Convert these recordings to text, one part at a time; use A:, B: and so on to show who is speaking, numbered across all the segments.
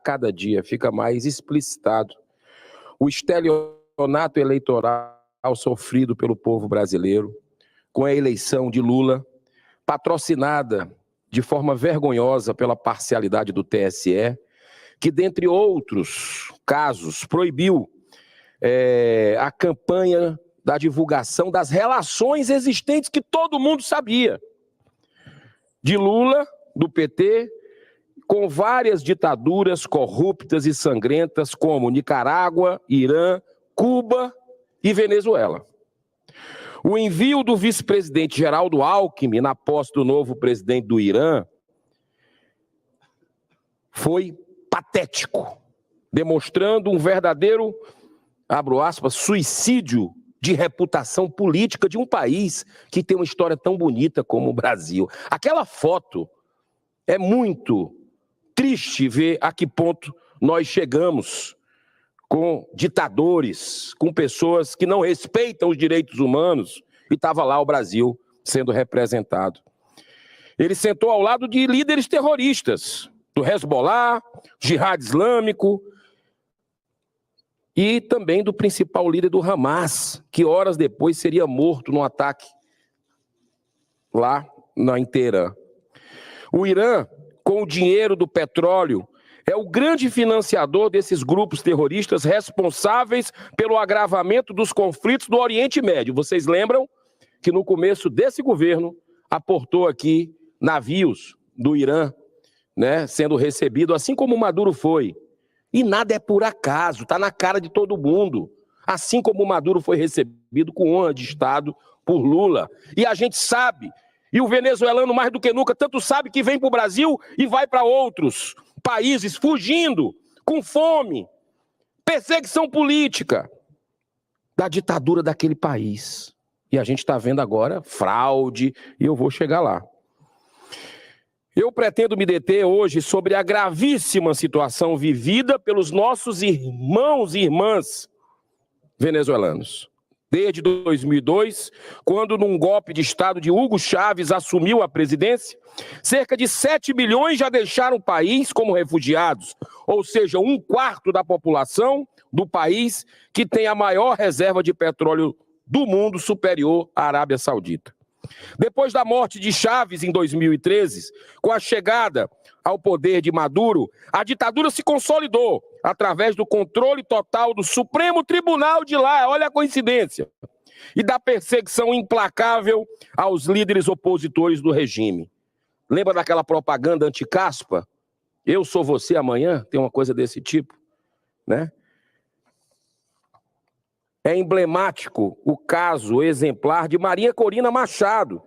A: cada dia fica mais explicitado o estelionato eleitoral sofrido pelo povo brasileiro com a eleição de Lula, patrocinada de forma vergonhosa pela parcialidade do TSE, que, dentre outros casos, proibiu a campanha da divulgação das relações existentes que todo mundo sabia, de Lula, do PT, com várias ditaduras corruptas e sangrentas como Nicarágua, Irã, Cuba e Venezuela. O envio do vice-presidente Geraldo Alckmin na posse do novo presidente do Irã foi patético, demonstrando um verdadeiro, abro aspas, suicídio de reputação política de um país que tem uma história tão bonita como o Brasil. Aquela foto é muito triste ver a que ponto nós chegamos com ditadores, com pessoas que não respeitam os direitos humanos, e estava lá o Brasil sendo representado. Ele sentou ao lado de líderes terroristas, do Hezbollah, Jihad Islâmico, e também do principal líder do Hamas, que horas depois seria morto num ataque lá em Teherã. O Irã, com o dinheiro do petróleo, é o grande financiador desses grupos terroristas responsáveis pelo agravamento dos conflitos do Oriente Médio. Vocês lembram que no começo desse governo aportou aqui navios do Irã, né, sendo recebido, assim como o Maduro foi. E nada é por acaso, está na cara de todo mundo. Assim como o Maduro foi recebido com honra de Estado por Lula. E a gente sabe, e o venezuelano mais do que nunca, tanto sabe que vem para o Brasil e vai para outros países, fugindo, com fome, perseguição política da ditadura daquele país. E a gente está vendo agora fraude, e eu vou chegar lá. Eu pretendo me deter hoje sobre a gravíssima situação vivida pelos nossos irmãos e irmãs venezuelanos. Desde 2002, quando num golpe de Estado de Hugo Chávez assumiu a presidência, cerca de 7 milhões já deixaram o país como refugiados, ou seja, 1/4 da população do país que tem a maior reserva de petróleo do mundo, superior à Arábia Saudita. Depois da morte de Chávez em 2013, com a chegada ao poder de Maduro, a ditadura se consolidou através do controle total do Supremo Tribunal de lá, olha a coincidência, e da perseguição implacável aos líderes opositores do regime. Lembra daquela propaganda anti-caspa? Eu sou você amanhã? Tem uma coisa desse tipo, né? É emblemático o caso exemplar de Maria Corina Machado,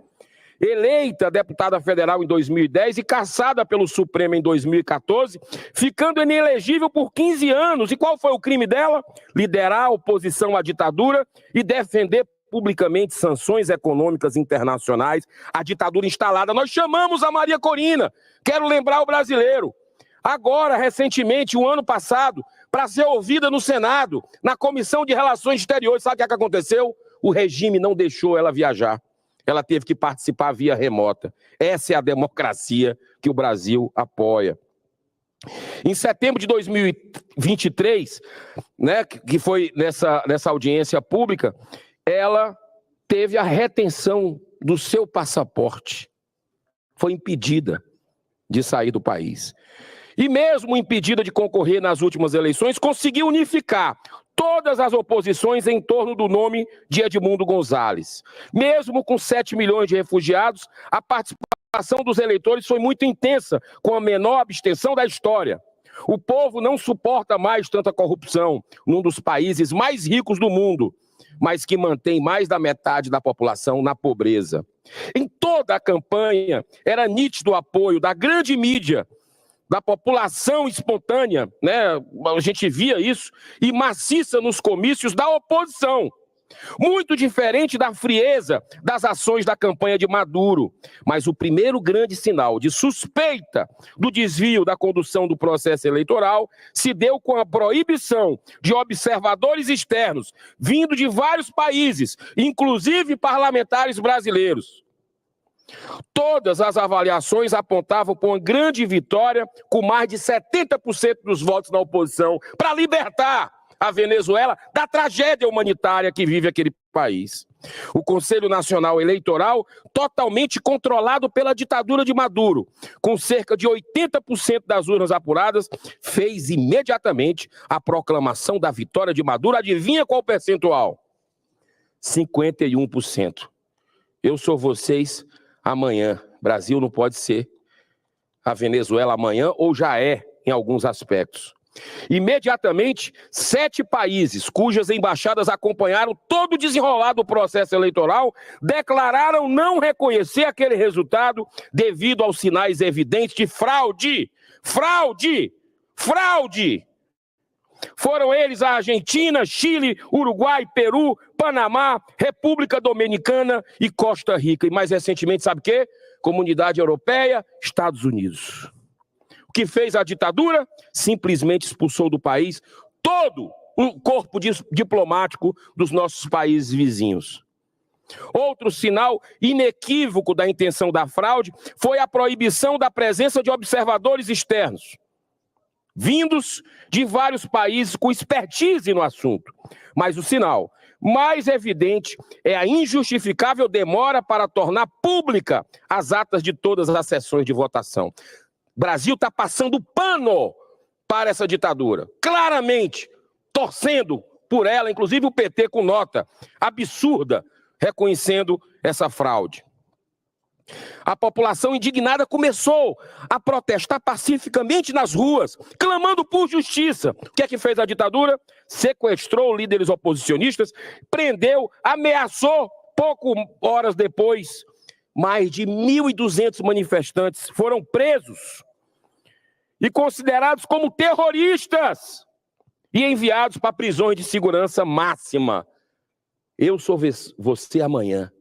A: eleita deputada federal em 2010 e cassada pelo Supremo em 2014, ficando inelegível por 15 anos. E qual foi o crime dela? Liderar a oposição à ditadura e defender publicamente sanções econômicas internacionais, a ditadura instalada. Nós chamamos a Maria Corina, quero lembrar o brasileiro, agora, recentemente, o ano passado, para ser ouvida no Senado, na Comissão de Relações Exteriores. Sabe o que aconteceu? O regime não deixou ela viajar. Ela teve que participar via remota. Essa é a democracia que o Brasil apoia. Em setembro de 2023, né, que foi nessa audiência pública, ela teve a retenção do seu passaporte. Foi impedida de sair do país. E mesmo impedida de concorrer nas últimas eleições, conseguiu unificar todas as oposições em torno do nome de Edmundo Gonzalez. Mesmo com 7 milhões de refugiados, a participação dos eleitores foi muito intensa, com a menor abstenção da história. O povo não suporta mais tanta corrupção num dos países mais ricos do mundo, mas que mantém mais da metade da população na pobreza. Em toda a campanha, era nítido o apoio da grande mídia, da população espontânea, né? A gente via isso, e maciça nos comícios da oposição. Muito diferente da frieza das ações da campanha de Maduro. Mas o primeiro grande sinal de suspeita do desvio da condução do processo eleitoral se deu com a proibição de observadores externos, vindo de vários países, inclusive parlamentares brasileiros. Todas as avaliações apontavam para uma grande vitória, com mais de 70% dos votos na oposição, para libertar a Venezuela da tragédia humanitária que vive aquele país. O Conselho Nacional Eleitoral, totalmente controlado pela ditadura de Maduro, com cerca de 80% das urnas apuradas, fez imediatamente a proclamação da vitória de Maduro. Adivinha qual percentual? 51%. Eu sou vocês amanhã. Brasil não pode ser a Venezuela amanhã, ou já é em alguns aspectos. Imediatamente, 7 países cujas embaixadas acompanharam todo o desenrolar do processo eleitoral declararam não reconhecer aquele resultado devido aos sinais evidentes de fraude. Fraude! Fraude! Foram eles a Argentina, Chile, Uruguai, Peru, Panamá, República Dominicana e Costa Rica. E mais recentemente, sabe o quê? Comunidade Europeia, Estados Unidos. O que fez a ditadura? Simplesmente expulsou do país todo o corpo diplomático dos nossos países vizinhos. Outro sinal inequívoco da intenção da fraude foi a proibição da presença de observadores externos, vindos de vários países com expertise no assunto. Mas o sinal mais evidente é a injustificável demora para tornar pública as atas de todas as sessões de votação. O Brasil está passando pano para essa ditadura, claramente torcendo por ela, inclusive o PT com nota absurda, reconhecendo essa fraude. A população indignada começou a protestar pacificamente nas ruas, clamando por justiça. O que é que fez a ditadura? Sequestrou líderes oposicionistas, prendeu, ameaçou, horas depois, mais de 1.200 manifestantes foram presos e considerados como terroristas e enviados para prisões de segurança máxima. Eu sou você amanhã.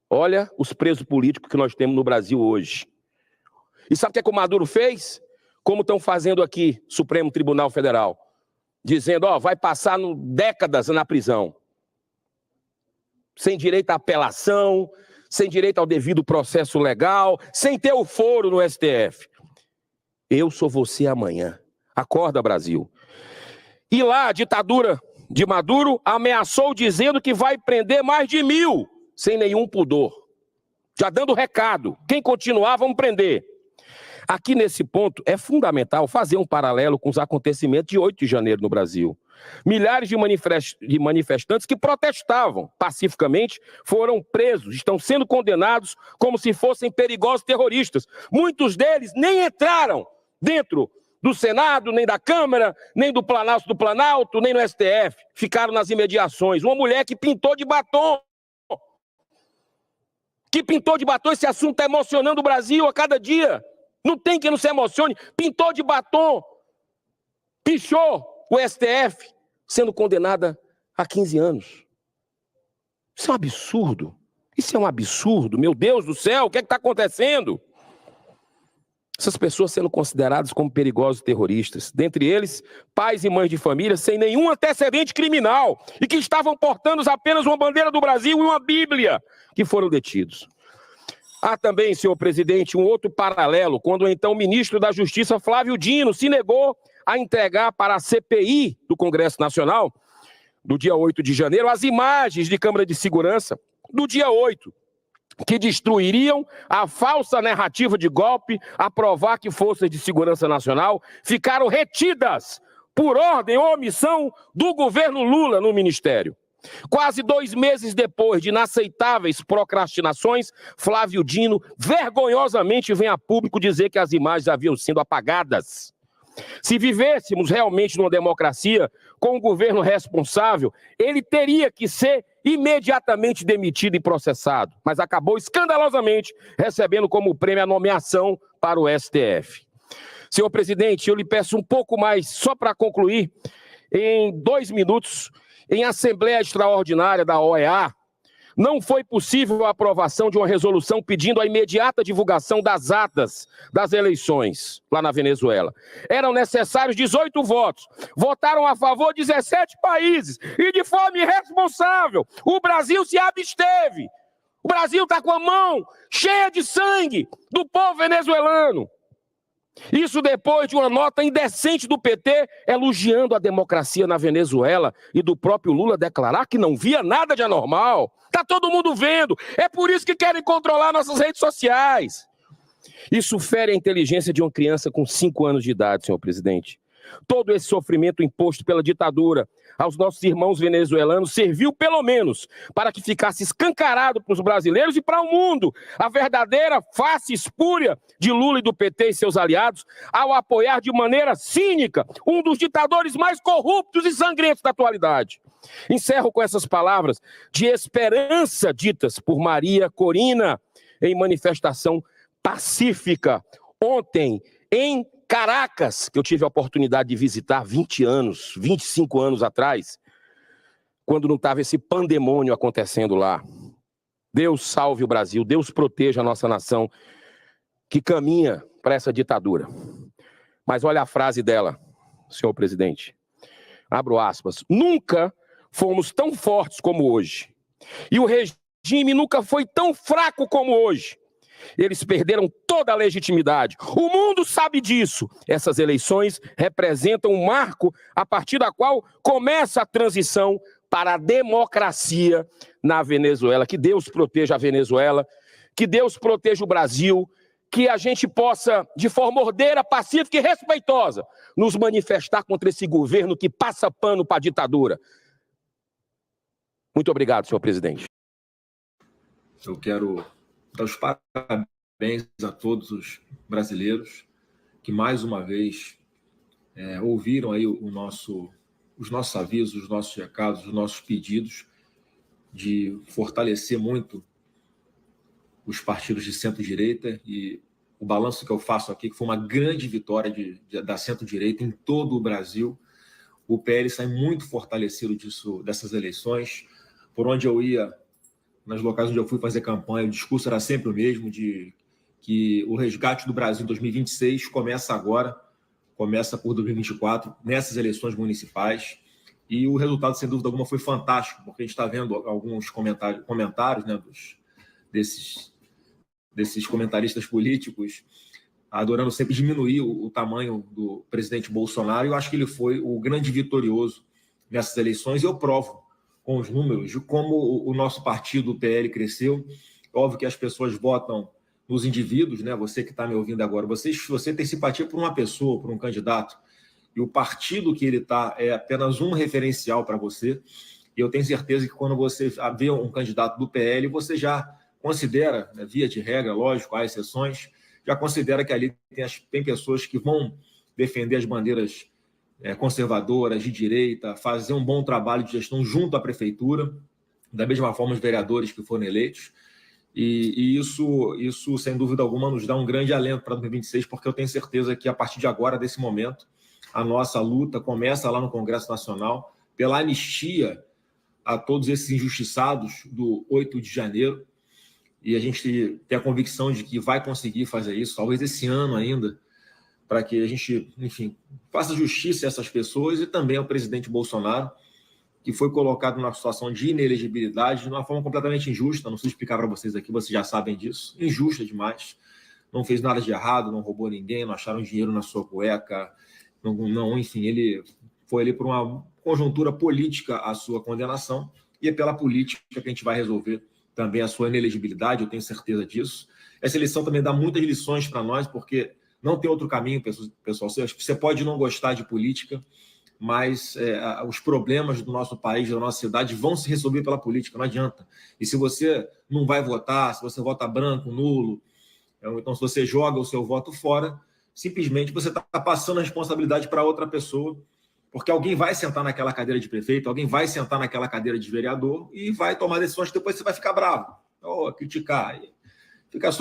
A: Olha os presos políticos que nós temos no Brasil hoje. E sabe o que o Maduro fez? Como estão fazendo aqui, Supremo Tribunal Federal. Dizendo, vai passar décadas na prisão. Sem direito à apelação, sem direito ao devido processo legal, sem ter o foro no STF. Eu sou você amanhã. Acorda, Brasil. E lá, a ditadura de Maduro ameaçou dizendo que vai prender mais de 1.000, sem nenhum pudor. Já dando recado. Quem continuar, vamos prender. Aqui nesse ponto, é fundamental fazer um paralelo com os acontecimentos de 8 de janeiro no Brasil. Milhares de manifestantes que protestavam pacificamente foram presos, estão sendo condenados como se fossem perigosos terroristas. Muitos deles nem entraram dentro do Senado, nem da Câmara, nem do Planalto, nem no STF. Ficaram nas imediações. Uma mulher que pintou de batom. Esse assunto está emocionando o Brasil a cada dia. Não tem quem não se emocione. Pintou de batom. Pichou o STF, sendo condenada a 15 anos. Isso é um absurdo. Isso é um absurdo. Meu Deus do céu, o que é que está acontecendo? Essas pessoas sendo consideradas como perigosos terroristas. Dentre eles, pais e mães de família sem nenhum antecedente criminal e que estavam portando apenas uma bandeira do Brasil e uma Bíblia, que foram detidos. Há também, senhor presidente, um outro paralelo, quando o então ministro da Justiça, Flávio Dino, se negou a entregar para a CPI do Congresso Nacional, do dia 8 de janeiro, as imagens de câmara de segurança do dia 8, que destruiriam a falsa narrativa de golpe a provar que forças de segurança nacional ficaram retidas por ordem ou omissão do governo Lula no ministério. Quase 2 meses depois de inaceitáveis procrastinações, Flávio Dino vergonhosamente vem a público dizer que as imagens haviam sido apagadas. Se vivêssemos realmente numa democracia com um governo responsável, ele teria que ser imediatamente demitido e processado, mas acabou escandalosamente recebendo como prêmio a nomeação para o STF. Senhor presidente, eu lhe peço um pouco mais, só para concluir, em 2 minutos, em Assembleia Extraordinária da OEA, não foi possível a aprovação de uma resolução pedindo a imediata divulgação das atas das eleições lá na Venezuela. Eram necessários 18 votos. Votaram a favor 17 países. E de forma irresponsável, o Brasil se absteve. O Brasil está com a mão cheia de sangue do povo venezuelano. Isso depois de uma nota indecente do PT elogiando a democracia na Venezuela e do próprio Lula declarar que não via nada de anormal. Está todo mundo vendo. É por isso que querem controlar nossas redes sociais. Isso fere a inteligência de uma criança com 5 anos de idade, senhor presidente. Todo esse sofrimento imposto pela ditadura aos nossos irmãos venezuelanos serviu, pelo menos, para que ficasse escancarado para os brasileiros e para o mundo a verdadeira face espúria de Lula e do PT e seus aliados ao apoiar de maneira cínica um dos ditadores mais corruptos e sangrentos da atualidade. Encerro com essas palavras de esperança ditas por Maria Corina em manifestação pacífica ontem em Caracas, que eu tive a oportunidade de visitar 25 anos atrás, quando não estava esse pandemônio acontecendo lá. Deus salve o Brasil, Deus proteja a nossa nação que caminha para essa ditadura. Mas olha a frase dela, senhor presidente. Abro aspas. Nunca fomos tão fortes como hoje. E o regime nunca foi tão fraco como hoje. Eles perderam toda a legitimidade. O mundo sabe disso. Essas eleições representam um marco a partir da qual começa a transição para a democracia na Venezuela. Que Deus proteja a Venezuela, que Deus proteja o Brasil, que a gente possa, de forma ordeira, pacífica e respeitosa, nos manifestar contra esse governo que passa pano para a ditadura. Muito obrigado, senhor presidente.
B: Eu quero dar os parabéns a todos os brasileiros que, mais uma vez, ouviram aí os nossos avisos, os nossos recados, os nossos pedidos de fortalecer muito os partidos de centro-direita, e o balanço que eu faço aqui, que foi uma grande vitória da centro-direita em todo o Brasil. O PL sai muito fortalecido dessas eleições. Por onde eu ia, nas locais onde eu fui fazer campanha, o discurso era sempre o mesmo, de que o resgate do Brasil em 2026 começa agora, começa por 2024, nessas eleições municipais, e o resultado, sem dúvida alguma, foi fantástico, porque a gente está vendo alguns comentários, né, desses comentaristas políticos adorando sempre diminuir o tamanho do presidente Bolsonaro, e eu acho que ele foi o grande vitorioso nessas eleições, e eu provo com os números de como o nosso partido, o PL, cresceu. Óbvio que as pessoas votam nos indivíduos, né? Você que está me ouvindo agora, você tem simpatia por uma pessoa, por um candidato, e o partido que ele está é apenas um referencial para você. E eu tenho certeza que quando você vê um candidato do PL, você já considera, né, via de regra, lógico, há exceções, já considera que ali tem pessoas que vão defender as bandeiras conservadoras, de direita, fazer um bom trabalho de gestão junto à prefeitura, da mesma forma os vereadores que foram eleitos, e isso, sem dúvida alguma, nos dá um grande alento para 2026, porque eu tenho certeza que, a partir de agora, desse momento, a nossa luta começa lá no Congresso Nacional pela anistia a todos esses injustiçados do 8 de janeiro, e a gente tem a convicção de que vai conseguir fazer isso, talvez esse ano ainda, para que a gente, enfim, faça justiça a essas pessoas e também ao presidente Bolsonaro, que foi colocado numa situação de inelegibilidade de uma forma completamente injusta. Não preciso explicar para vocês aqui, vocês já sabem disso. Injusta demais. Não fez nada de errado, não roubou ninguém, não acharam dinheiro na sua cueca. Enfim, ele foi ali por uma conjuntura política a sua condenação, e é pela política que a gente vai resolver também a sua inelegibilidade, eu tenho certeza disso. Essa eleição também dá muitas lições para nós, porque não tem outro caminho, pessoal. Você pode não gostar de política, mas os problemas do nosso país, da nossa cidade, vão se resolver pela política, não adianta. E se você não vai votar, se você vota branco, nulo, então se você joga o seu voto fora, simplesmente você está passando a responsabilidade para outra pessoa, porque alguém vai sentar naquela cadeira de prefeito, alguém vai sentar naquela cadeira de vereador e vai tomar decisões que depois você vai ficar bravo, ou criticar. Fica só